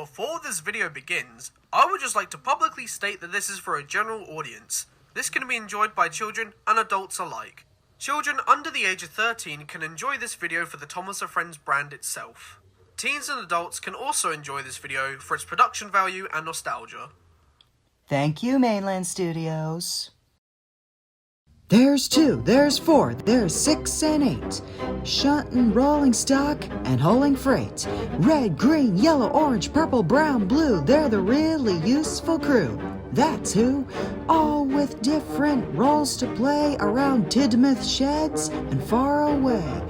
Before this video begins, I would just like to publicly state that this is for a general audience. This can be enjoyed by children and adults alike. Children under the age of 13 can enjoy this video for the Thomas & Friends brand itself. Teens and adults can also enjoy this video for its production value and nostalgia. Thank you, Mainland Studios. There's 2, there's 4, there's 6 and 8. Shunting, rolling stock, and hauling freight. Red, green, yellow, orange, purple, brown, blue. They're the really useful crew. That's who. All with different roles to play around Tidmouth sheds and far away.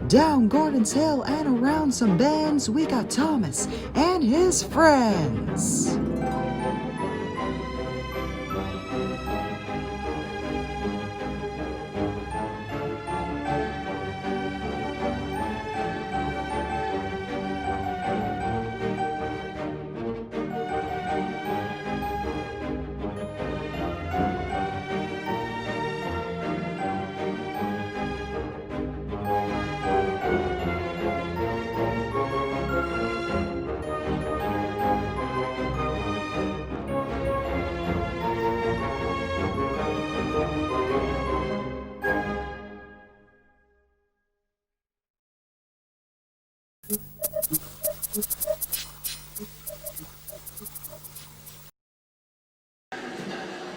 Down Gordon's Hill and around some bends, we got Thomas and his friends.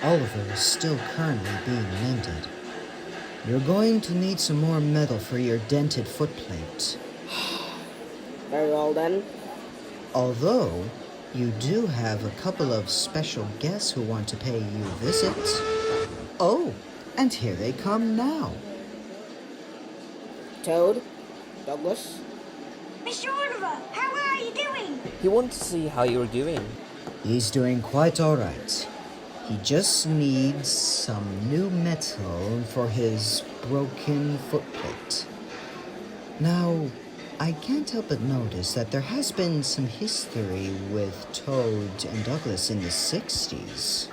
Oliver is still currently being mended. You're going to need some more metal for your dented footplate. Very well then. Although, you do have a couple of special guests who want to pay you a visit. Oh, and here they come now. Toad, Douglas. Mr. Oliver, how are you doing? He wanted to see how you were doing. He's doing quite all right. He just needs some new metal for his broken footplate. Now, I can't help but notice that there has been some history with Toad and Douglas in the 60s.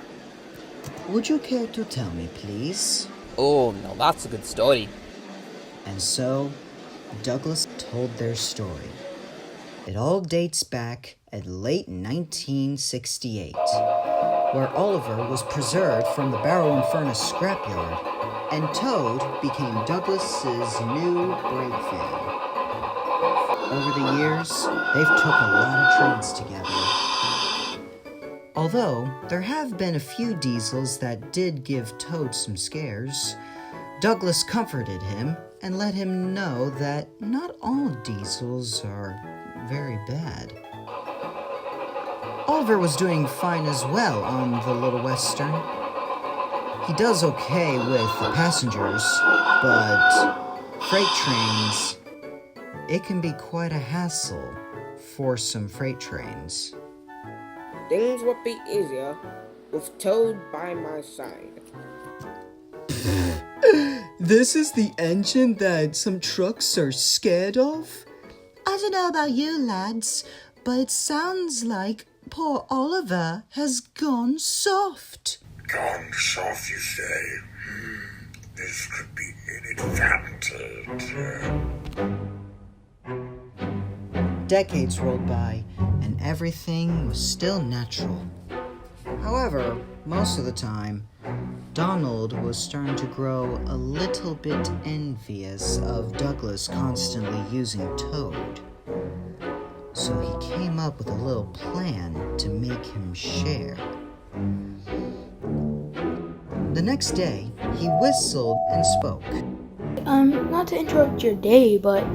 Would you care to tell me, please? Oh, no, that's a good story. And so, Douglas told their story. It all dates back at late 1968, where Oliver was preserved from the Barrow and Furnace scrapyard, and Toad became Douglas's new brake van. Over the years, they've took a lot of trains together. Although, there have been a few diesels that did give Toad some scares, Douglas comforted him and let him know that not all diesels are very bad. Oliver was doing fine as well on the Little Western. He does okay with the passengers, but freight trains, it can be quite a hassle for some freight trains. Things would be easier with Toad by my side. This is the engine that some trucks are scared of? I don't know about you lads, but it sounds like poor Oliver has gone soft. Gone soft, you say? This could be an advantage. Decades rolled by, and everything was still natural. However, most of the time, Donald was starting to grow a little bit envious of Douglas constantly using Toad. So he came up with a little plan to make him share. The next day, he whistled and spoke. Not to interrupt your day, but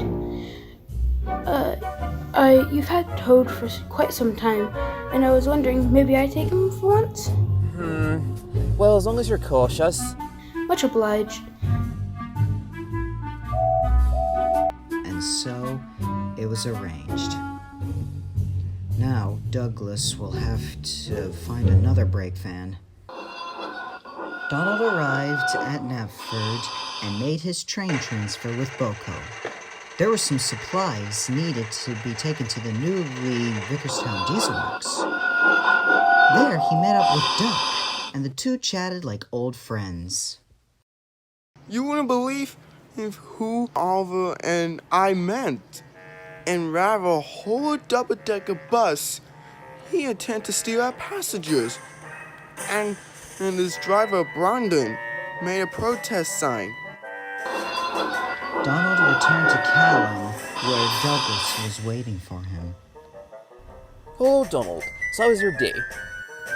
you've had Toad for quite some time, and I was wondering, maybe I take him for once? Well, as long as you're cautious. Much obliged. And so, it was arranged. Now, Douglas will have to find another brake van. Donald arrived at Knapford and made his train transfer with Boko. There were some supplies needed to be taken to the newly Vickerstown Diesel Works. There, he met up with Duck, and the two chatted like old friends. You wouldn't believe who Oliver and I met. And rather a whole double-decker bus he intended to steal our passengers. And this driver, Brandon, made a protest sign. Donald returned to Callum, where Douglas was waiting for him. Hello, Donald. So how was your day?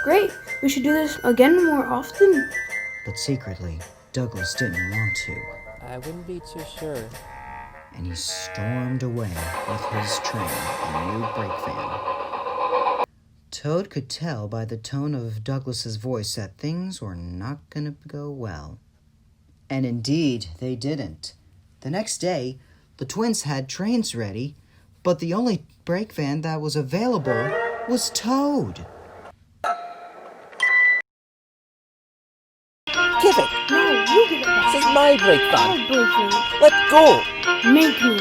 Great, we should do this again more often. But secretly, Douglas didn't want to, I wouldn't be too sure. and he stormed away with his train, a new brake van. Toad could tell by the tone of Douglas's voice that things were not going to go well. And indeed, they didn't. The next day, the twins had trains ready, but the only brake van that was available was Toad. Give it! No, you give it back. This is my brake van. I'll break it. Let go! Make me.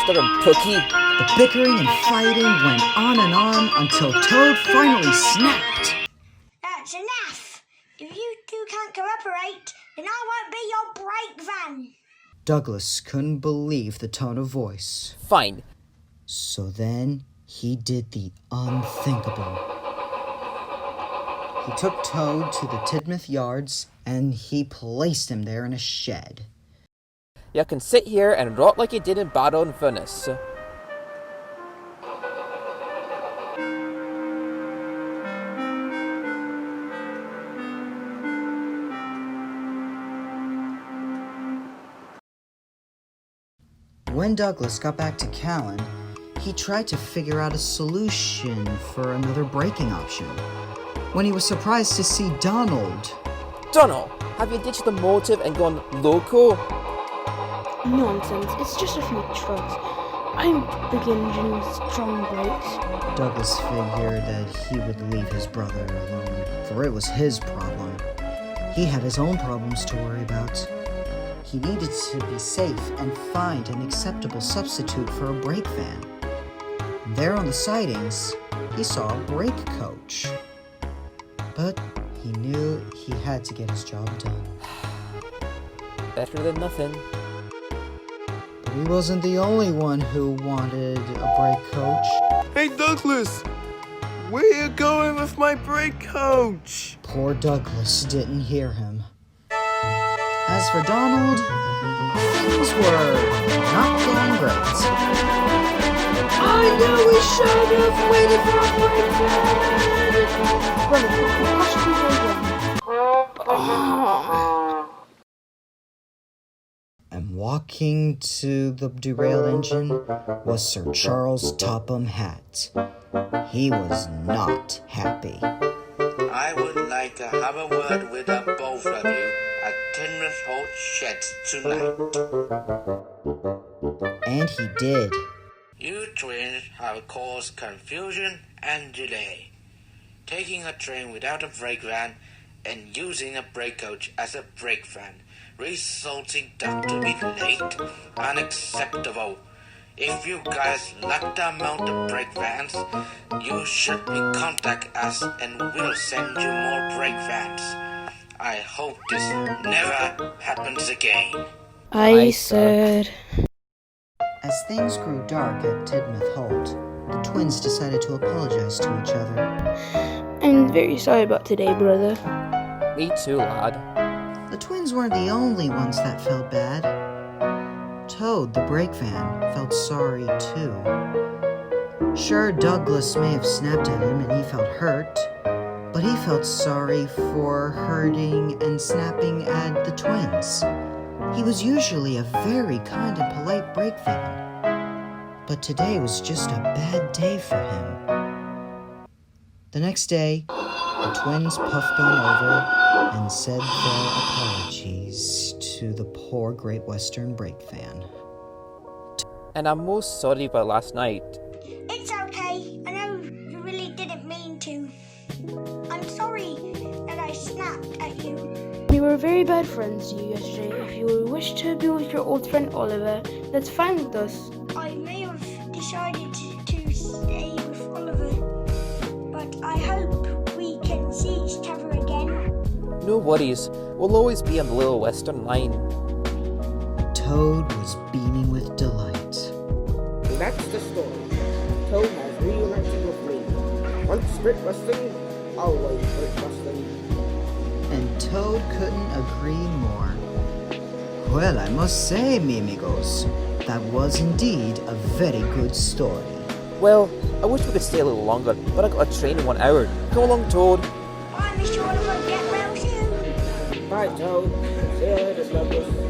Stubborn cookie. The bickering and fighting went on and on until Toad finally snapped. That's enough. If you two can't cooperate, then I won't be your brake van. Douglas couldn't believe the tone of voice. Fine. So then he did the unthinkable. He took Toad to the Tidmouth Yards and he placed him there in a shed. You can sit here and rot like you did in Battle in Furnace. When Douglas got back to Callan, he tried to figure out a solution for another braking option. When he was surprised to see Donald. Donald, have you ditched the motive and gone loco? Nonsense, it's just a few trucks. I'm big engine with strong brakes. Douglas figured that he would leave his brother alone, for it was his problem. He had his own problems to worry about. He needed to be safe and find an acceptable substitute for a brake van. There on the sidings, he saw a brake coach. But he knew he had to get his job done. Better than nothing. But he wasn't the only one who wanted a brake coach. Hey, Douglas! Where you going with my brake coach? Poor Douglas didn't hear him. As for Donald, things were not going great. I knew we should have waited for a brake van! Brother, watch And walking to the derailed engine was Sir Charles Topham Hatt. He was not happy. I would like to have a word with the both of you at Tidmouth Halt Sheds tonight. And he did. You twins have caused confusion and delay, taking a train without a brake van and using a brake coach as a brake van, resulting that to be late. Unacceptable. If you guys lack the amount of brake vans, you should contact us and we'll send you more brake vans. I hope this never happens again. I said. As things grew dark at Tidmouth Halt, the twins decided to apologize to each other. I'm very sorry about today, brother. Me too, lad. The twins weren't the only ones that felt bad. Toad, the brake van, felt sorry too. Sure, Douglas may have snapped at him and he felt hurt, but he felt sorry for hurting and snapping at the twins. He was usually a very kind and polite brake van, but today was just a bad day for him. The next day, the twins puffed on over and said their apologies to the poor Great Western brake van. And I'm most sorry about last night. It's okay. I know you really didn't mean to. I'm sorry that I snapped at you. We were very bad friends to you yesterday. If you wish to be with your old friend Oliver, that's fine with us. I may have decided to stay with Oliver, but I hope we can see each other again. No worries, we'll always be on the Little Western Line. Toad was beaming with delight. And that's the story. Toad has reunited with me. Once brick busting, always brick busting. And Toad couldn't agree more. Well, I must say, mi amigos, that was indeed a very good story. Well, I wish we could stay a little longer, but I got a train in 1 hour. Come along, Toad. Bye, Mr. Oliver. Get well soon. Bye, Toad. See you later, Douglas.